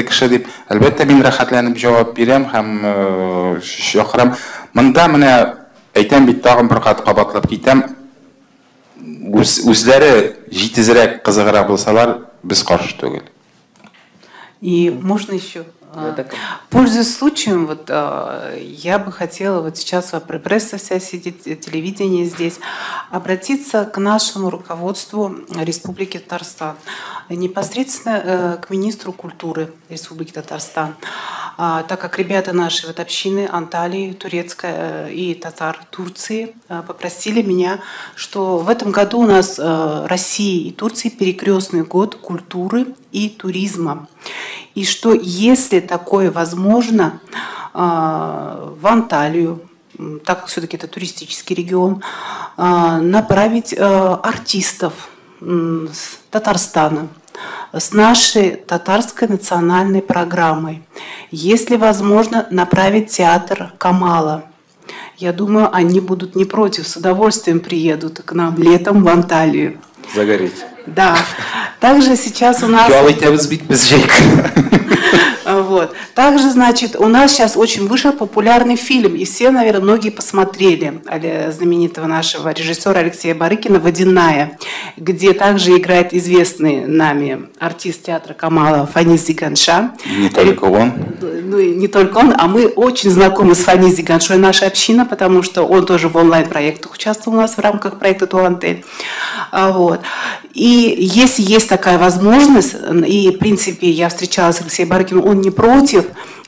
кеше дип, әлбәттә мин рәхәтләнеп җавап бирәм һәм чакырам. Монда менә әйтәм бит, тагын бер кат кабатлап китәм. Үзләре җитезрәк, кызыграк булсалар, без каршы түгел. И можно еще, пользуясь случаем, я бы хотела сейчас пресса вся сидит, телевидение здесь, обратиться к нашему руководству Республики Татарстан, непосредственно к министру культуры Республики Татарстан, так как ребята наши общины Анталии, турецкая и татар Турции попросили меня, что в этом году у нас России и Турции перекрестный год культуры и туризма. И что, если такое возможно, в Анталию, так как все-таки это туристический регион, направить артистов с Татарстана, с нашей татарской национальной программой. Если возможно, направить театр Камала. Я думаю, они будут не против, с удовольствием приедут к нам летом в Анталию. Загореть. Да. Также сейчас у нас... Вот. Также, значит, у нас сейчас очень вышел популярный фильм, и все, наверное, многие посмотрели, знаменитого нашего режиссера Алексея Барыкина «Водяная», где также играет известный нами артист театра Камала Фанис Зиганша. Не только он. Ну и не только он, а мы очень знакомы с Фанис Зиганшой, наша община, потому что он тоже в онлайн-проектах участвовал у нас в рамках проекта «Туантель». Вот. И если есть такая возможность, и, в принципе, я встречалась с Алексеем Барыкиным, он не против,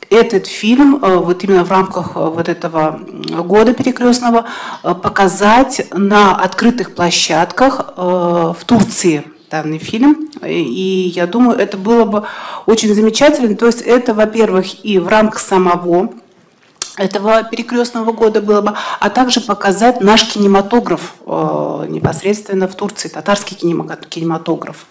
этот фильм вот именно в рамках вот этого года перекрестного показать на открытых площадках в Турции. Данный фильм, и я думаю, это было бы очень замечательно. То есть это, во-первых, и в рамках самого этого перекрестного года было бы, а также показать наш кинематограф непосредственно в Турции, татарский кинематограф.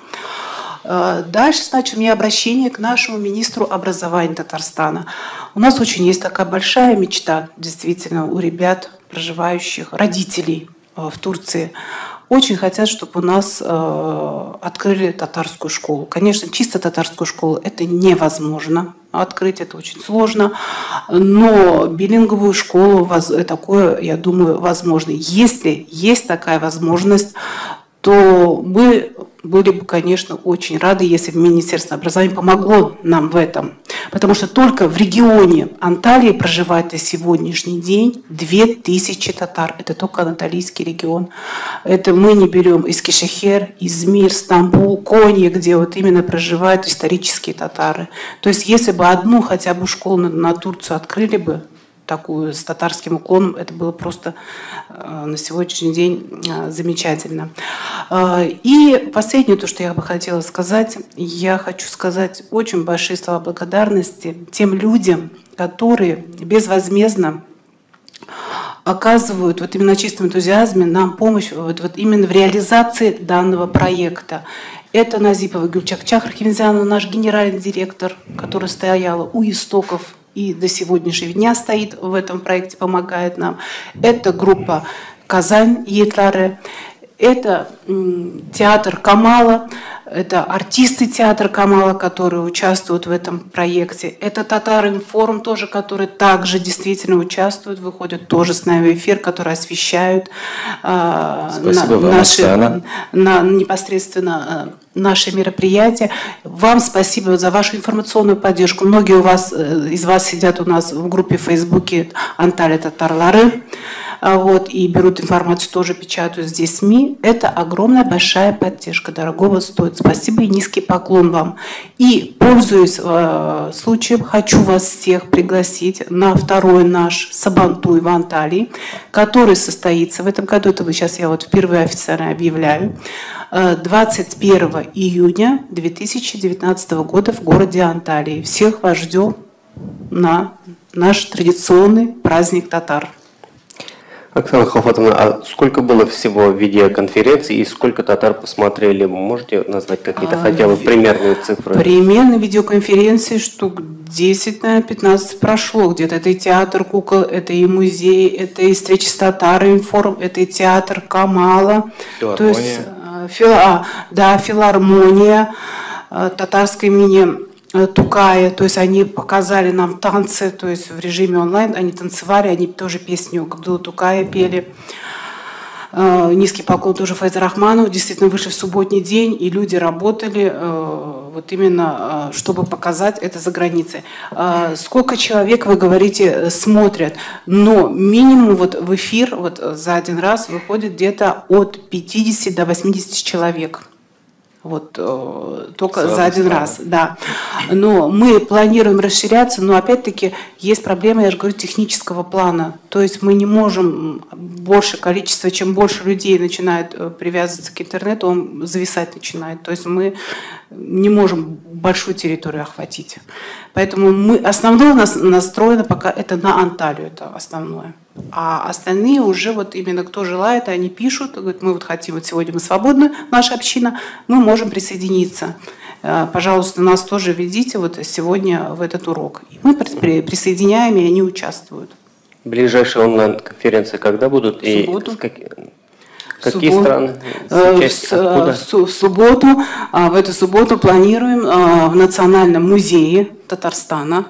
Дальше, значит, у меня обращение к нашему министру образования Татарстана. У нас очень есть такая большая мечта, действительно, у ребят, проживающих, родителей в Турции. Очень хотят, чтобы у нас открыли татарскую школу. Конечно, чисто татарскую школу это невозможно открыть, это очень сложно, но билинговую школу такое, я думаю, возможно. Если есть такая возможность, то мы были бы, конечно, очень рады, если бы Министерство образования помогло нам в этом. Потому что только в регионе Анталии проживает на сегодняшний день 2000 татар. Это только Анталийский регион. Это мы не берем из Кишехер, Измир, Стамбул, Конья, где вот именно проживают исторические татары. То есть если бы одну хотя бы школу на Турцию открыли бы, такую с татарским уклоном, это было просто на сегодняшний день замечательно. И последнее, то, что я бы хотела сказать, я хочу сказать очень большие слова благодарности тем людям, которые безвозмездно оказывают вот именно на чистом энтузиазме нам помощь вот именно в реализации данного проекта. Это Назипова Гюльчак Чахрхимзянова, наш генеральный директор, которая стояла у истоков и до сегодняшнего дня стоит в этом проекте, помогает нам. Это группа «Казань Етлары», это театр Камала, это артисты театра Камала, которые участвуют в этом проекте. Это Татар-Информ тоже, которые также действительно участвуют, выходят тоже с нами в эфир, которые освещают непосредственно наши мероприятия. Вам спасибо за вашу информационную поддержку. Многие из вас сидят у нас в группе в Фейсбуке «Анталия Татарлары». Вот, и берут информацию, тоже печатают здесь СМИ. Это огромная большая поддержка, дорогого стоит. Спасибо и низкий поклон вам. И, пользуясь случаем, хочу вас всех пригласить на второй наш Сабантуй в Анталии, который состоится в этом году. Это сейчас я вот впервые официально объявляю. 21 июня 2019 года в городе Анталии. Всех вас ждем на наш традиционный праздник татар. Оксана Халфатовна, а сколько было всего видеоконференций и сколько татар посмотрели? Можете назвать какие-то хотя бы примерные цифры? Примерно видеоконференции штук 10, наверное, 15 прошло где-то. Это и театр кукол, это и музей, это и встречи с Татар-Информ, это и театр Камала. Филармония. То есть, филармония татарской имени Тукая, то есть они показали нам танцы, то есть в режиме онлайн они танцевали, они тоже песню Габдулла Тукая пели. Низкий поклон тоже Файза Рахманову. Действительно вышли в субботний день, и люди работали вот именно, чтобы показать это за границей. Сколько человек, вы говорите, смотрят? Но минимум вот в эфир вот за один раз выходит где-то от 50 до 80 человек. Вот только за один раз, да. Но мы планируем расширяться, но опять-таки есть проблема, я же говорю, технического плана. То есть мы не можем больше количества, чем больше людей начинает привязываться к интернету, он зависать начинает. То есть мы не можем большую территорию охватить. Поэтому основное у нас настроено пока это на Анталию, это основное. А остальные уже вот именно кто желает, они пишут, говорят, мы вот хотим, вот сегодня мы свободны, наша община, мы можем присоединиться. Пожалуйста, нас тоже ведите вот сегодня в этот урок. И мы присоединяем, и они участвуют. Ближайшие онлайн-конференции когда будут? В субботу. Какие страны? В субботу, в эту субботу планируем в Национальном музее Татарстана.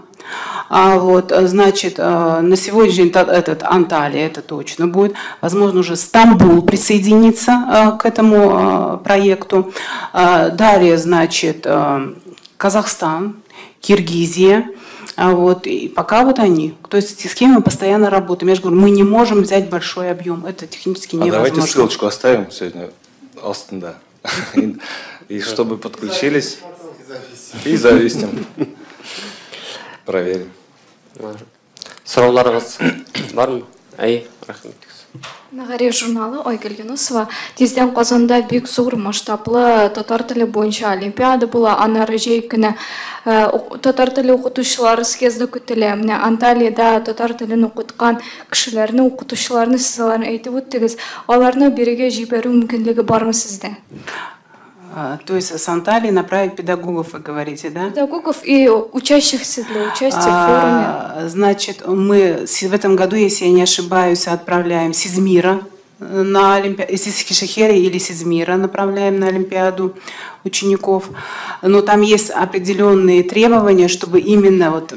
Вот, значит, на сегодняшний день этот Анталия, это точно будет. Возможно, уже Стамбул присоединится к этому проекту. Далее, значит, Казахстан, Киргизия. Вот, и пока вот они. То есть с кем мы постоянно работаем. Я же говорю, мы не можем взять большой объем. Это технически невозможно. Давайте ссылочку оставим сегодня астында. И чтобы подключились и зависим. Проверим. Сұрауларыңыз бар ма? Рахмет. Нағари журналы Ойгүл Юнусова. Тезден Қазанда бик зор масштаблы татар тілі бойынша олимпиада була. Анары жай күні татар тілі оқытушылары съезді күтілі. Анталияда татар тілін оқытқан кішілеріні, оқытушыларыны сізлерін әйтіп өттіңіз. Оларны береге жіберу мүмкіндігі бар ма сізде? То есть с Анталии направить педагогов, вы говорите, да? Педагогов и учащихся для участия в форуме. Значит, мы в этом году, если я не ошибаюсь, отправляем с Измира на Олимпиаду, из Eskişehir или с Измира направляем на Олимпиаду учеников. Но там есть определенные требования, чтобы именно вот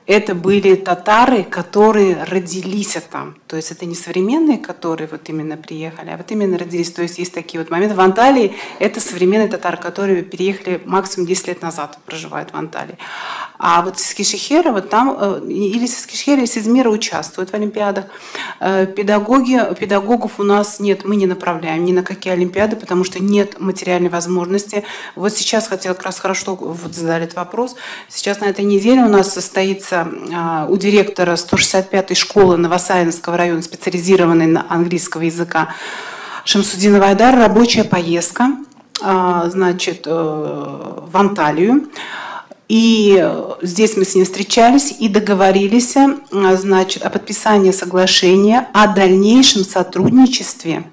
это были татары, которые родились там. То есть это не современные, которые вот именно приехали, а вот именно родились. То есть есть такие вот моменты. В Анталии это современные татары, которые переехали максимум 10 лет назад, проживают в Анталии. А вот с Eskişehir, вот там, или с Eskişehir, или с Измира участвуют в олимпиадах. Педагогов у нас нет, мы не направляем ни на какие олимпиады, потому что нет материальной возможности. Вот сейчас хотела как раз хорошо, вот задали этот вопрос. Сейчас на этой неделе у нас состоится у директора 165-й школы Новосаинского района, специализированной на английского языка, Шамсудинова Айдар, рабочая поездка, значит, в Анталию. И здесь мы с ним встречались и договорились, значит, о подписании соглашения о дальнейшем сотрудничестве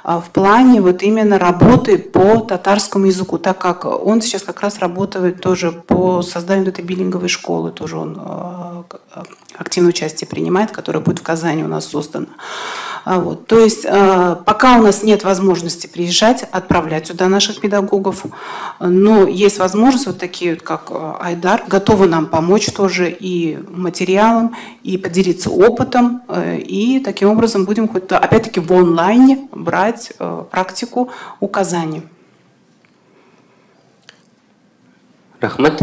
в плане вот именно работы по татарскому языку, так как он сейчас как раз работает тоже по созданию этой билинговой школы, тоже он активное участие принимает, которая будет в Казани у нас создана. Вот. То есть пока у нас нет возможности приезжать, отправлять сюда наших педагогов, но есть возможность, вот такие, как Айдар, готовы нам помочь тоже и материалом, и поделиться опытом, и таким образом будем хоть опять-таки в онлайне брать практику у Казани. Рахмет.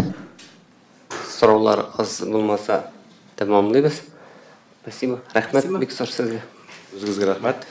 Сұраулар аз болмаса тамамлайбыз. Спасибо. Рахмет. Бик зор сезге. Өзіңізге рахмет.